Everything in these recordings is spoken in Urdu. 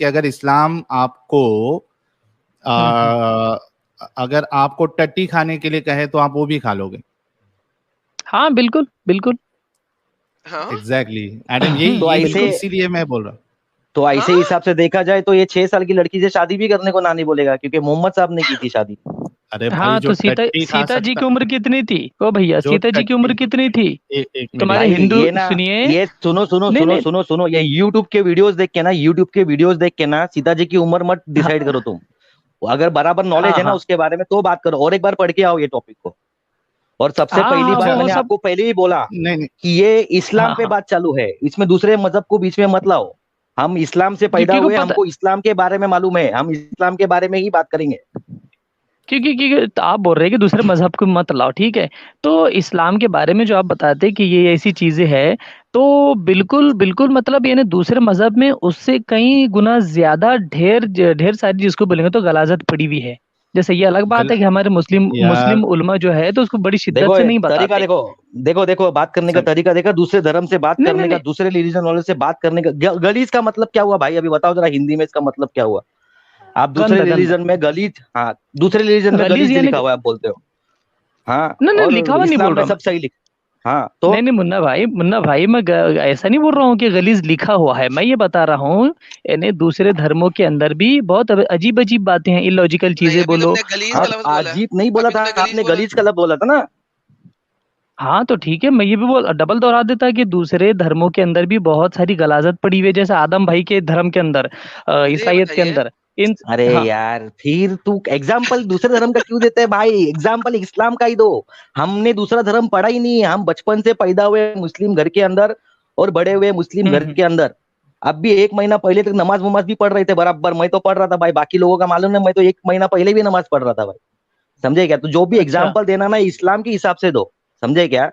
کہ اگر اسلام آپ کو اگر آپ کو ٹٹی کھانے کے لیے کہے تو آپ وہ بھی کھا لو گے. ہاں بالکل بالکل ایگزیکٹلی ایڈم, تو یہی اسی لیے میں بول رہا ہوں. تو ایسے حساب سے دیکھا جائے تو یہ 6 سال کی لڑکی سے شادی بھی کرنے کو نہ نہیں بولے گا, کیونکہ محمد صاحب نے کی تھی شادی. ارے ہاں بھائی, جو تو ٹٹی کھا سیتا جی سکتا, کی عمر کتنی تھی؟ او بھیا, جو سیتا جی کی عمر کتنی تھی؟ ایک منٹ, تمہارے بھائی ہندو یہ نا, سنیے, یہ سنو سنو نہیں سنو نہیں, سنو سنو, یہ یوٹیوب کے ویڈیوز دیکھ کے نا, یوٹیوب کے ویڈیوز دیکھ کے نا سیتا جی کی عمر مت ڈیسائیڈ کرو تم. اگر برابر نالج ہے نا اس کے بارے میں تو بات کرو, اور ایک بار پڑھ کے آؤ یہ ٹاپک کو. اور سب سے پہلی بات میں نے آپ کو پہلے ہی بولا کہ یہ اسلام پہ بات چالو ہے, اس میں دوسرے مذہب کو بیچ میں مت لاؤ. ہم اسلام سے پیدا ہوئے, ہم کو اسلام کے بارے میں معلوم ہے, ہم اسلام کے بارے میں ہی بات کریں گے. کیونکہ آپ بول رہے ہیں کہ دوسرے مذہب کو مت لاؤ, ٹھیک ہے, تو اسلام کے بارے میں جو آپ بتاتے کہ یہ ایسی چیزیں ہے, تو بالکل بالکل, مطلب یعنی دوسرے مذہب میں اس سے کئی گنا زیادہ ڈھیر ساری جس کو بولیں گے تو غلاظت پڑی ہوئی ہے. جیسے یہ الگ بات ہے کہ ہمارے مسلم علماء جو ہے تو اس کو بڑی شدت سے نہیں بتاتے. دیکھو بات کرنے کا طریقہ دیکھا, دوسرے دھرم سے بات کرنے کا, دوسرے ریلیجن والے سے بات کرنے کا. گلیز کا مطلب کیا ہوا بھائی, ابھی بتاؤ ذرا ہندی میں اس کا مطلب کیا ہوا. آپ دوسرے ریلیجن میں گلیز, ہاں دوسرے ریلیجن میں گلیز لکھا ہوا ہے آپ بولتے ہو, ہاں, اور اسلام میں سب صحیح لکھا. ہاں تو نہیں منا بھائی میں ایسا نہیں بول رہا ہوں کہ غلیظ لکھا ہوا ہے, میں یہ بتا رہا ہوں یعنی دوسرے دھرموں کے اندر بھی بہت عجیب باتیں ہیں, illogical چیزیں بولو. عجیب نہیں بولا تھا آپ نے, گلیز کا لفظ بولا تھا نا. ہاں تو ٹھیک ہے, میں یہ بھی ڈبل دوہرا دیتا کہ دوسرے دھرموں کے اندر بھی بہت ساری غلاظت پڑی ہوئی ہے, جیسے آدم بھائی کے دھرم کے اندر, عیسائیت کے اندر. ارے یار پھر تو ایگزامپل دوسرے دھرم کا کیوں دیتے ہے بھائی, ایگزامپل اسلام کا ہی دو. ہم نے دوسرا دھرم پڑھا ہی نہیں, ہم بچپن سے پیدا ہوئے مسلم گھر کے اندر اور بڑے ہوئے مسلم گھر کے اندر. اب بھی 1 مہینہ پہلے تک نماز بھی پڑھ رہے تھے برابر, میں تو پڑھ رہا تھا بھائی, باقی لوگوں کا معلوم نہیں, میں تو 1 مہینہ پہلے بھی نماز پڑھ رہا تھا بھائی, سمجھے کیا. تو جو بھی ایگزامپل دینا نا اسلام کے حساب سے دو, سمجھے کیا.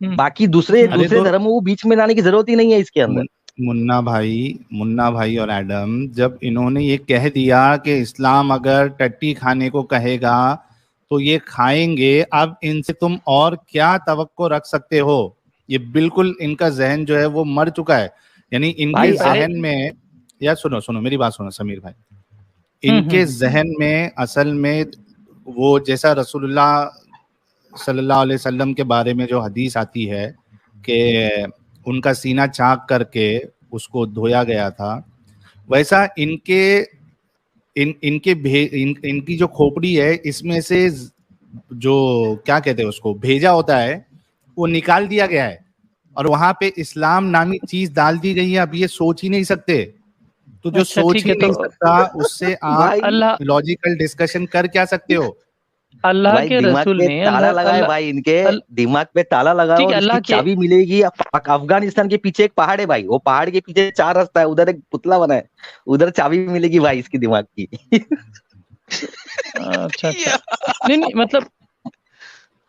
باقی دوسرے دھرم وہ بیچ میں لانے کی ضرورت ہی نہیں ہے اس کے اندر. منا بھائی اور ایڈم, جب انہوں نے یہ کہہ دیا کہ اسلام اگر ٹٹی کھانے کو کہے گا تو یہ کھائیں گے, اب ان سے تم اور کیا توقع رکھ سکتے ہو. یہ بالکل ان کا ذہن جو ہے وہ مر چکا ہے. یعنی ان کے ذہن میں, یا سنو میری بات سنو سمیر بھائی, ان کے ذہن میں اصل میں وہ جیسا رسول اللہ صلی اللہ علیہ وسلم کے بارے میں جو حدیث آتی ہے کہ ان کا سینہ چاک کر کے اس کو دھویا گیا تھا, ویسا ان کی جو کھوپڑی ہے اس میں سے جو کیا کہتے ہیں اس کو بھیجا ہوتا ہے وہ نکال دیا گیا ہے, اور وہاں پہ اسلام نامی چیز ڈال دی گئی ہے. اب یہ سوچ ہی نہیں سکتے, تو جو سوچ ہی نہیں سکتا اس سے آپ لاجیکل ڈسکشن کر کیا سکتے ہو. اللہ بھائی کے دماغ رسول پہ نے تالا لگا ہے بھائی, ان کے دماغ پہ تالا لگا ہے, اور اس کی چابی ملے گی. افغانستان کے پیچھے ایک پہاڑ ہے بھائی, وہ پہاڑ کے پیچھے 4 راستہ ہے, ادھر ایک پتلا بنا ہے, ادھر چابی ملے گی بھائی اس کی دماغ کی. اچھا نہیں مطلب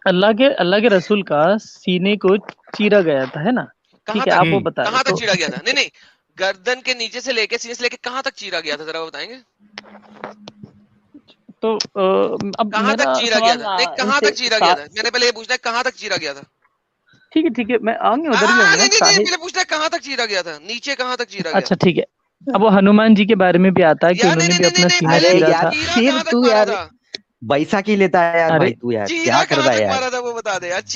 اللہ کے رسول کا سینے کو چیرا گیا تھا, ہے نا, ٹھیک ہے, آپ وہ بتا کہاں تک چیرا گیا تھا. نہیں گردن کے نیچے سے لے کے سینے سے لے کے کہاں تک چیرا گیا تھا, ذرا وہ بتائیں گے. تو اب کہاں تک چیرا گیا تھا, نہیں کہاں تک چیرا گیا تھا, میں نے پہلے یہ پوچھنا ہے کہاں تک چیرا گیا تھا. ٹھیک ہے, میں آؤں گا ادھر بھی آؤں گا. پہلے پوچھنا ہے کہاں تک چیرا گیا تھا, نیچے کہاں تک چیرا گیا. اچھا ٹھیک ہے, اب وہ ہنومان جی کے بارے میں بھی آتا ہے کہ انہوں نے بھی اپنا سینہ چیرا تھا. پھر تو یار بیساکھی لیتا ہے یار بھائی, تو یار کیا کرتا ہے یار.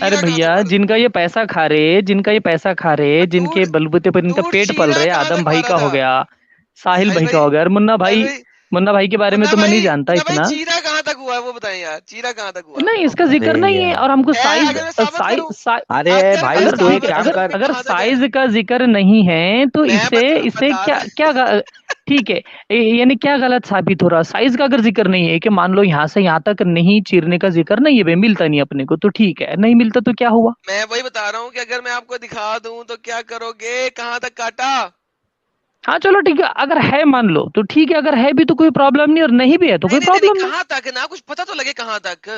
ارے بھیا, جن کا یہ پیسہ کھا رہے, جن کے بلبوتے پر ان کا پیٹ پل رہے, آدم بھائی کا ہو گیا, ساحل بھائی کا ہو گیا, اور منا بھائی کے بارے میں تو میں نہیں جانتا اتنا. چیرا کہاں تک ہوا ہے وہ بتائیں یار, چیرا کہاں تک ہوا. نہیں اس کا ذکر نہیں ہے, اور ہم کو اگر سائز کا ذکر نہیں ہے تو اس سے کیا ٹھیک ہے, یعنی کیا غلط ثابت ہو رہا. سائز کا اگر ذکر نہیں ہے کہ مان لو یہاں سے یہاں تک نہیں چیرنے کا ذکر نہیں ہے, ملتا نہیں اپنے کو, تو ٹھیک ہے, نہیں ملتا تو کیا ہوا. میں وہی بتا رہا ہوں کہ اگر میں آپ کو دکھا دوں تو کیا کرو گے, کہاں تک کاٹا. ہاں چلو ٹھیک ہے, اگر ہے مان لو تو ٹھیک ہے, اگر ہے بھی تو کوئی پرابلم نہیں, اور نہیں بھی ہے تو کوئی پرابلم نہیں. کہاں تک نا, کچھ پتا تو لگے کہاں تک.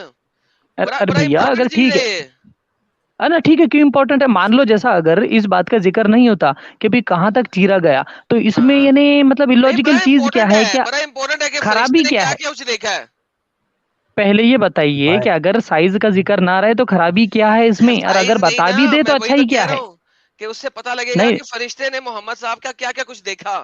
ارے بھیا اگر ٹھیک ہے نا, ٹھیک ہے, کیوں امپورٹنٹ ہے, مان لو جیسا اگر اس بات کا ذکر نہیں ہوتا کہ بھی کہاں تک چیرا گیا, تو اس میں یعنی مطلب illogical چیز کیا ہے, کیا خرابی کیا ہے. پہلے یہ بتائیے کہ اگر سائز کا ذکر نہ رہے تو خرابی کیا ہے اس میں, اور اگر بتا بھی دے تو اچھا ہی کیا ہے. کہ اس سے پتا لگے گا کہ فرشتے نے محمد صاحب کا کیا کیا کچھ دیکھا.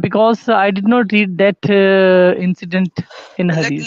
because I did not read that incident in Hadith.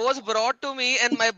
was brought to me and my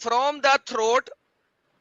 from the throat,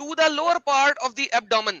to the lower part of the abdomen,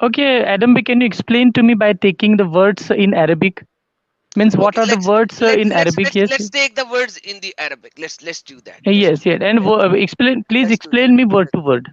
okay. Adam, can you explain to me by taking the words in Arabic? Means what Okay, are the words in Arabic? Yes. let's take the words in the Arabic. Let's do that. Yes, yes. And explain, please Let's do explain that. me word to word.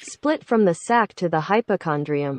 Split from the sac to the hypochondrium.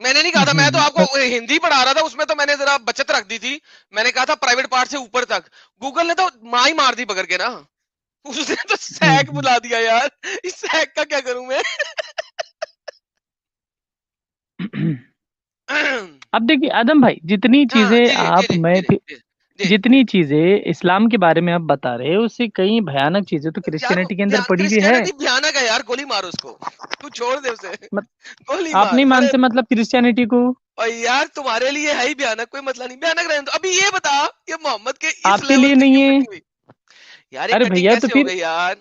میں نے نہیں کہا تھا, میں تو آپ کو ہندی پڑھا رہا تھا, اس میں تو میں نے ذرا بچت رکھ دی تھی, میں نے کہا تھا پرائیویٹ پارٹ سے اوپر تک. گوگل نے تو ماں ہی مار دی پکڑ کے نا, اس نے تو سیک بلا دیا یار, اس سیک کا کیا کروں میں. اب دیکھیے آدم بھائی, جتنی چیزیں آپ میں جتنی چیزیں اسلام کے بارے میں آپ بتا رہے ہیں, اس سے کئی بھیانک چیزیں تو کرسچینٹی کے اندر پڑی ہوئی ہے. بھیانک ہے یار, گولی مار اس کو, تو چھوڑ دے اسے, گولی آپ مار. نہیں مانتے مطلب کرسچینٹی کو؟ اور یار تمہارے لیے ہے ہی بھیانک, کوئی مسئلہ نہیں, بھیانک رہنے دو. ابھی یہ بتا یہ محمد کے اس آپ کے لیول لیے سے نہیں کیوں ہے کٹی ہوئی یار, یہ ارے کٹنگ بھیا, تو کیسے ہو پھر گئی یار؟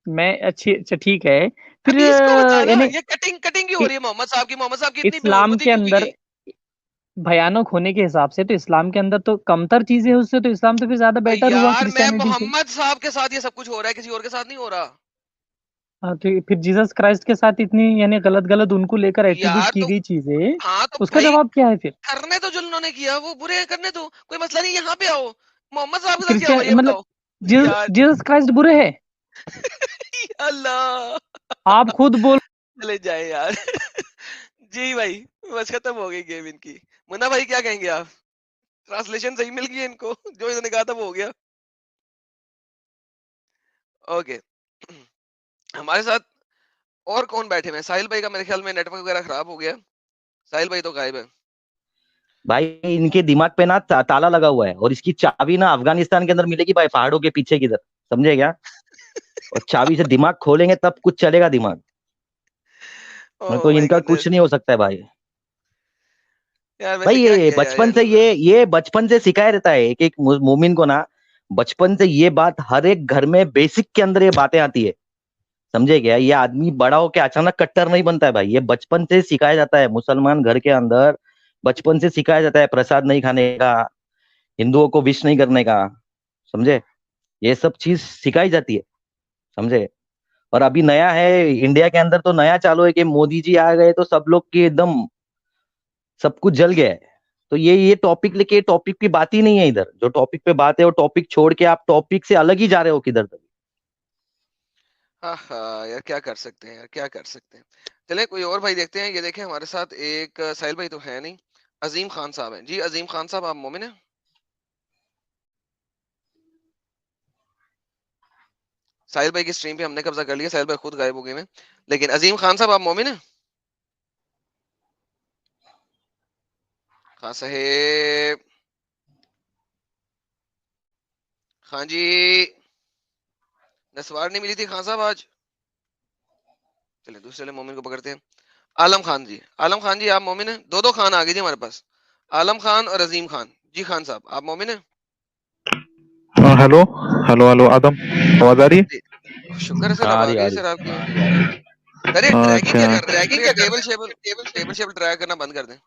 میں اچھا ٹھیک ہے پھر, ابھی اس کو بتا نا, یعنی یہ کٹنگ کیوں ہو رہی ہے محمد صاحب کی؟ محمد صاحب کی اتنی اسلام محبت کے کیوں کی اندر گئی؟ بھیانک ہونے کے حساب سے تو اسلام کے اندر تو کمتر چیزیں ہیں, اس سے تو اسلام تو پھر زیادہ بیٹر ہوا یار میں کرسچینٹی سے. محمد صاحب کے ساتھ یہ سب کچھ ہو رہا ہے, کسی اور کے ساتھ نہیں ہو رہا. تو پھر جیسس کرائسٹ کے ساتھ اتنی یعنی غلط ان کو لے کر ایٹریبیوٹ یار کی تو گئی چیزیں, ہاں تو اس کا بھائی جواب کیا ہے پھر؟ کرنے تو جو انہوں نے کیا وہ برے کرنے تو کوئی مسئلہ نہیں, یہاں پہ آؤ. محمد صاحب کے ساتھ کیا ہوا یہ مطلب بتاؤ یار. جیسس کرائسٹ برے ہے؟ اللہ آپ خود بول چلے جائے یار. جی بھائی بس ختم ہو گئی گیم ان کی. منا بھائی کیا کہیں گے آپ؟ ٹرانسلیشن صحیح مل گئی ان کو, جو انہوں نے کہا تھا وہ ہو گیا. اوکے, ہمارے ساتھ اور کون بیٹھے ہوئے ہیں؟ ساحل بھائی کا میرے خیال میں نیٹ ورک وغیرہ خراب ہو گیا. ساحل بھائی تو غائب ہے. بھائی ان کے دماغ پہ نا تالا لگا ہوا ہے, اور اس کی چابی نا افغانستان کے اندر ملے گی بھائی, پہاڑوں کے پیچھے کی طرف, سمجھے کیا؟ اور چابی سے دماغ کھولیں گے تب کچھ چلے گا دماغ, تو ان کا کچھ نہیں ہو سکتا ہے بھائی. بھائی یہ بچپن سے یہ بچپن سے سکھایا رہتا ہے ایک مومن کو نا, بچپن سے یہ بات ہر ایک گھر میں بیسک کے اندر یہ باتیں آتی ہے, سمجھے کیا؟ یہ آدمی بڑا ہو کے اچانک کٹر نہیں بنتا ہے بھائی, یہ بچپن سے سکھایا جاتا ہے. مسلمان گھر کے اندر بچپن سے سکھایا جاتا ہے پرساد نہیں کھانے کا, ہندوؤں کو وش نہیں کرنے کا, سمجھے؟ یہ سب چیز سکھائی جاتی ہے, سمجھے؟ اور ابھی نیا ہے انڈیا کے اندر, تو نیا چالو ہے کہ مودی جی آ گئے تو سب لوگ کی ایک دم سب کچھ جل گیا ہے. تو یہ ٹاپک لے کے, ٹاپک کی بات ہی نہیں ہے ادھر. جو ٹاپک پہ بات ہے وہ ٹاپک چھوڑ کے آپ ٹاپک سے الگ ہی جا رہے ہو کدھر تک. ہاں یار کیا کر سکتے ہیں, یار کیا کر سکتے ہیں. چلیں کوئی اور بھائی دیکھتے ہیں. یہ دیکھیں ہمارے ساتھ ایک ساحل بھائی تو ہے نہیں, عظیم خان صاحب ہیں. جی عظیم خان صاحب آپ مومن ہیں؟ ساحل بھائی کی اسٹریم پہ ہم نے قبضہ کر لیا, ساحل بھائی خود غائب ہو گئے ہیں, لیکن عظیم خان صاحب آپ مومن ہیں؟ خان صاحب, خان جی, نسوار نہیں ملی تھی خان صاحب آج. چلے دوسرے مومن کو پکڑتے ہیں. عالم خان جی, عالم خان جی آپ مومن ہیں؟ دو خان آ گئے جی ہمارے پاس, عالم خان اور عظیم خان. جی خان صاحب آپ مومن ہیں؟ ہلو ہلو ہلو آدم, آواز آ رہی ہے؟ شکر ہے سر, اب آ گئی سر آپ کی. سر یہ ڈریگنگ کیا کر رہے ہیں, تھوڑی ٹیبل شیبل ڈریگ کرنا بند کر دیں.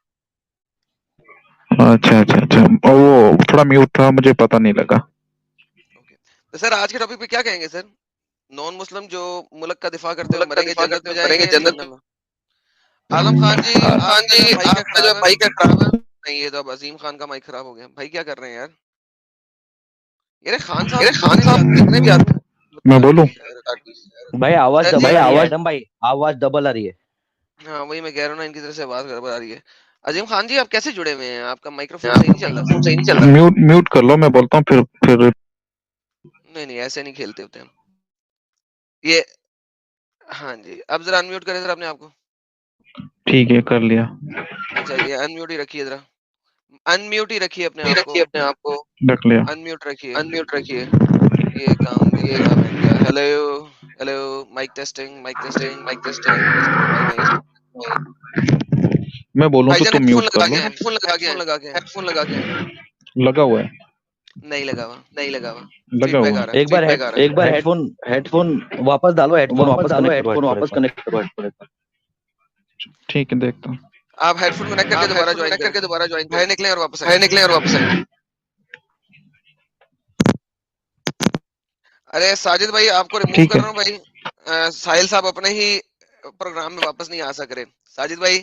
اچھا اچھا اچھا, وہ تھوڑا میوٹ تھا, مجھے پتا نہیں لگا. تو سر آج کے ٹاپک پہ کیا کہیں گے سر؟ نان مسلم جو ملک کا دفاع کرتے ہوئے مریں گے جنت میں جائیں گے جہنم میں؟ عالم خان جی آپ کا جو مائک خراب ہے. نہیں یہ تو اب عظیم خان کا مائک خراب ہو گیا. بھائی کیا کر رہے ہیں یار؟ یہ خان صاحب جتنے بھی آتے ہیں میں بولوں بھائی آواز سر جی ڈبل آ رہی ہے ایڈم بھائی, آواز ڈبل آ رہی ہے. ہاں وہی میں کہہ رہا ہوں نا, ان کی طرف سے آواز گڑبڑ آ رہی ہے. عظیم خان جی آپ کیسے جڑے ہوئے ہیں؟ آپ کا مائکرو فون صحیح نہیں چل رہا. میوٹ کر لو, میں بولتا ہوں پھر. نہیں ایسے نہیں کھیلتے ہوتے ہم یہ. ہاں جی اب ذرا انمیوٹ کریں سر اپنے آپ کو. ٹھیک ہے کر لیا. اچھا یہ انمیوٹ ہی رکھیے, ذرا انمیوٹ ہی رکھیے اپنے آپ کو, رکھ لیا. انمیوٹ رکھیے. یہ کام دیکھ رہا میں ان کا. Hello hello, mic testing mic testing mic testing. میں بولوں بھائی تو جان تم ہیڈ فون میوٹ کر لگا لو. کے, ہیڈ فون لگا کے. لگا ہوا ہے. نہیں لگا ہوا, لگا فیڈ بیک ہوا آ رہا ہے. ایک بار ہیڈ فون واپس ڈالو, ہیڈ فون واپس کنیکٹ کرو. ٹھیک ہے دیکھتا ہوں. آپ ہیڈ فون کنیکٹ کر کے دوبارہ جوائن کریں, باہر نکلیں اور واپس آئیں. ارے ساجد بھائی آپ کو ریموو کر رہا ہوں بھائی. ساحل صاحب اپنے ہی پروگرام میں واپس نہیں آ سک رہے. ساجد بھائی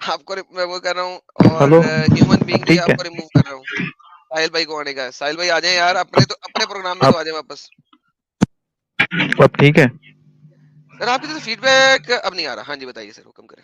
آپ کو ریموو کر رہا ہوں, اور ہلو ہیومن بینگ بھی ٹھیک آپ ہے. کو ریموو کر رہا ہوں. ساحل بھائی کو آنے کا ہے. ساحل بھائی آ جائیں یار, اپنے پروگرام میں تو آ جائیں واپس. اب ٹھیک ہے. سر آپ کی تو فیڈ بیک اب نہیں آ رہا. ہاں جی بتائیے سر, حکم کریں.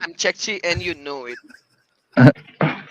I'm Chekchi and you know it.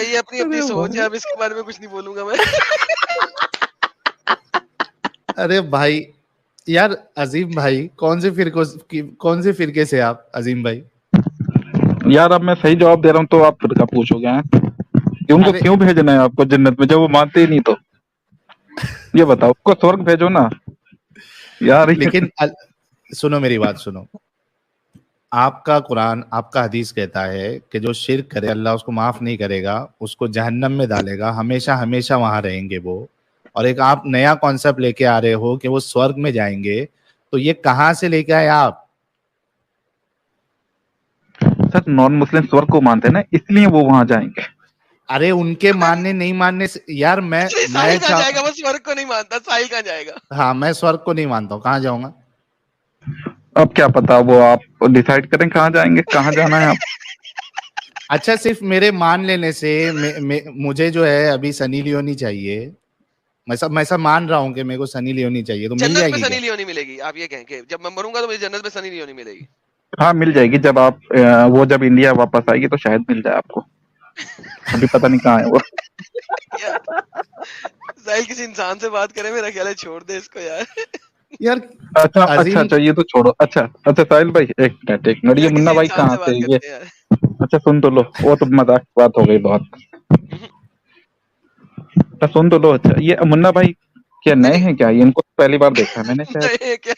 بھائی یہ اپنی اپنی سوچ ہے, اب اس کے بارے میں کچھ نہیں بولوں گا میں. ارے بھائی یار عظیم بھائی کون سے فرقے سے آپ عظیم بھائی؟ یار اب میں صحیح جواب دے رہا ہوں تو آپ فرقہ پوچھو گے ہیں؟ ان کو کیوں بھیجنا ہے آپ کو جنت میں جب وہ مانتے ہی نہیں؟ تو یہ بتاؤ, کو سورگ بھیجو نا یار. لیکن سنو میری بات سنو, آپ کا قرآن آپ کا حدیث کہتا ہے کہ جو شرک کرے اللہ اس کو معاف نہیں کرے گا, اس کو جہنم میں ڈالے گا, ہمیشہ ہمیشہ وہاں رہیں گے وہ. اور ایک آپ نیا کانسیپٹ لے کے آ رہے ہو کہ وہ سورگ میں جائیں گے, تو یہ کہاں سے لے کے آئے آپ؟ سر نان مسلم سورگ کو مانتے ہیں نا, اس لیے وہ وہاں جائیں گے. ارے ان کے ماننے نہیں ماننے سے یار ساحل کہاں جائے گا؟ وہ سورگ کو نہیں مانتا, ساحل کہاں جائے گا؟ ہاں میں سورگ کو نہیں مانتا ہوں, کہاں جاؤں گا؟ اب کیا پتا, وہ آپ ڈیسائیڈ کریں کہاں جائیں گے, کہاں جانا ہے آپ. اچھا صرف میرے مان لینے سے مجھے جو ہے ابھی سنی لیونی چاہیے, میں سب مان رہا ہوں کہ میرے کو سنی لیونی چاہیے, تو مل جائے جنت میں گی سنی لیونی ملے گی. آپ یہ کہیں کہ جب میں مروں گا تو مجھے جنت میں سنی لیونی ملے گی. ہاں مل جائے گی, جب آپ وہ جب انڈیا واپس آئے گی تو شاید مل جائے آپ کو, ابھی پتہ نہیں کہاں ہے وہ. ساحل کسی انسان سے بات کرے, میرا خیال ہے چھوڑ دے اس کو یار. یار اچھا یہ تو چھوڑو. اچھا ساحل بھائی ایک منٹ, یہ منا کسی بھائی انسان کہاں سے سے بات یہ؟ کرتے ہیں یار. اچھا سن تو لو, وہ تو مذاق کی بات ہو گئی بہت. سن تو لو. اچھا یہ منا بھائی کیا نئے ہیں کیا؟ ان کو پہلی بار دیکھا ہے میں نے شاید.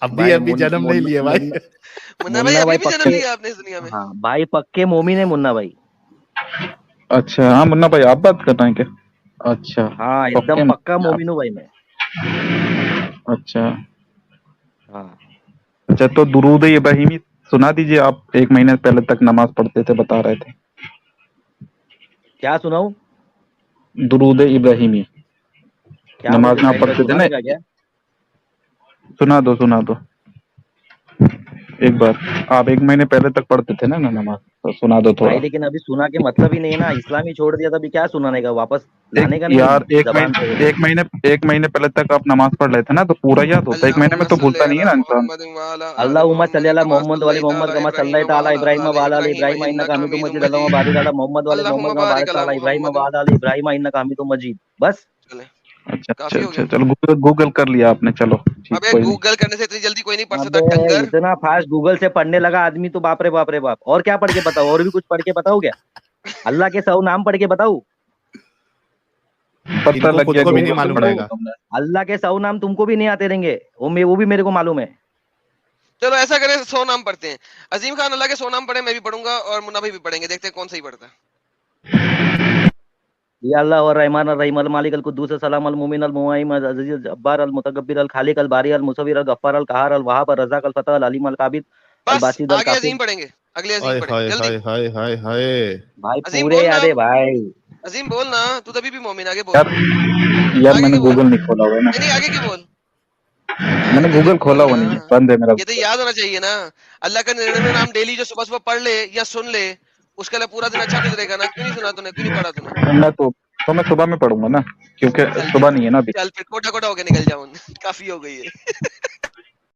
ابھی جنم نہیں لیے بھائی. منا بھائی ابھی بھی جنم لیا آپ نے اس دنیا میں؟ ہاں بھائی پکے مومن ہے منا بھائی. اچھا ہاں منا بھائی آپ بات کر رہے ہیں کیا؟ اچھا ہاں ایک دم پکا مومن ہوں بھائی میں. اچھا ہاں اچھا, تو درود ابراہیمی سنا دیجیے آپ. 1 مہینے پہلے تک نماز پڑھتے تھے, بتا رہے تھے. کیا سناؤں؟ درود ابراہیمی کیا نماز مجھے میں آپ ساحل بھائی پڑھتے تھے نا, سنانے کا کیا؟ سنا دو ایک بار. آپ 1 مہینے پہلے تک پڑھتے تھے نا نماز, تو سنا دو تھوڑا. بھائی لیکن ابھی سنا کے مطلب ہی نہیں ہے نا, اسلامی چھوڑ دیا تو ابھی کیا سنانے کا, واپس لانے کا نہیں یار زبان پہ. 1 مہینے پہلے تک آپ نماز پڑھ رہے تھے نا, تو پورا یاد ہوتا ہے. 1 مہینے میں تو بھولتا نہیں ہے نا انسان. اللہم صلی علی محمد وعلی محمد کما صلیت علی ابراہیم وعلی آل ابراہیم انک حمید مجید. اللہم بارک علی محمد وعلی محمد کما بارکت علی ابراہیم وعلی آل ابراہیم انک حمید مجید. بس اچھا چلو گوگل کر لیا آپ نے, چلو ٹھیک, ابے کوئی نہیں. گوگل کرنے سے اتنی جلدی کوئی نہیں پڑھ سکتا ابے ڈنگر. اتنا فاسٹ گوگل سے پڑھنے لگا آدمی تو باپ رے باپ رے باپ. اور کیا پڑھ کے بتاؤ, اور بھی کچھ پڑھ کے بتاؤ کیا؟ اللہ کے 100 نام پڑھ کے بتاؤ. پتہ لگ گیا خود کو بھی نہیں گوگل سے معلوم پڑھ رہے کے گا. تم نے. اللہ کے 100 نام تم کو بھی نہیں آتے رہیں گے, وہ بھی میرے کو معلوم ہے. چلو ایسا کریں 100 نام پڑھتے ہیں. عظیم خان اللہ کے 100 نام پڑھے, میں بھی پڑھوں گا اور منا بھائی بھی پڑھیں گے, دیکھتے ہیں کون صحیح پڑھتا ہے. یا اللہ الرحمن الرحیم المالک القدوس السلام المؤمن المہیمن العزیز الجبار المتکبر الخالق الباری المصور الغفار القہار الوہاب الرزاق الفتاح العلیم القابض بس الباسط آگے القابض. عظیم پڑھیں گے, اگلے عظیم ہائے پڑھیں ہائے جلدی. ہائے ہائے. بھائی عظیم پورے بولنا, یاد ہے بھائی. عظیم بولنا, تو تبھی بھی مومن. آگے بول, یار آگے میں نے کی بول. گوگل نہیں کھولا ہوا ہے نا, نہیں آگے کی بول. میں نے گوگل کھولا ہوا نہیں ہے, بند ہے میرا. یہ تو یاد ہونا چاہیے نا. اللہ کا 99 نام ڈیلی جو صبح صبح پڑھ لے یا سن لے, اس کے لیے پورا دن اچھا گزرے گا نا. کیوں نہیں سنا تو نے, کیوں نہیں پڑھا تو نے؟ میں صبح میں پڑھوں گا نا, کیونکہ چل صبح نہیں ہے نا ابھی. چل پھر کوٹا کوٹا ہو کے نکل جاؤں, کافی ہو گئی ہے.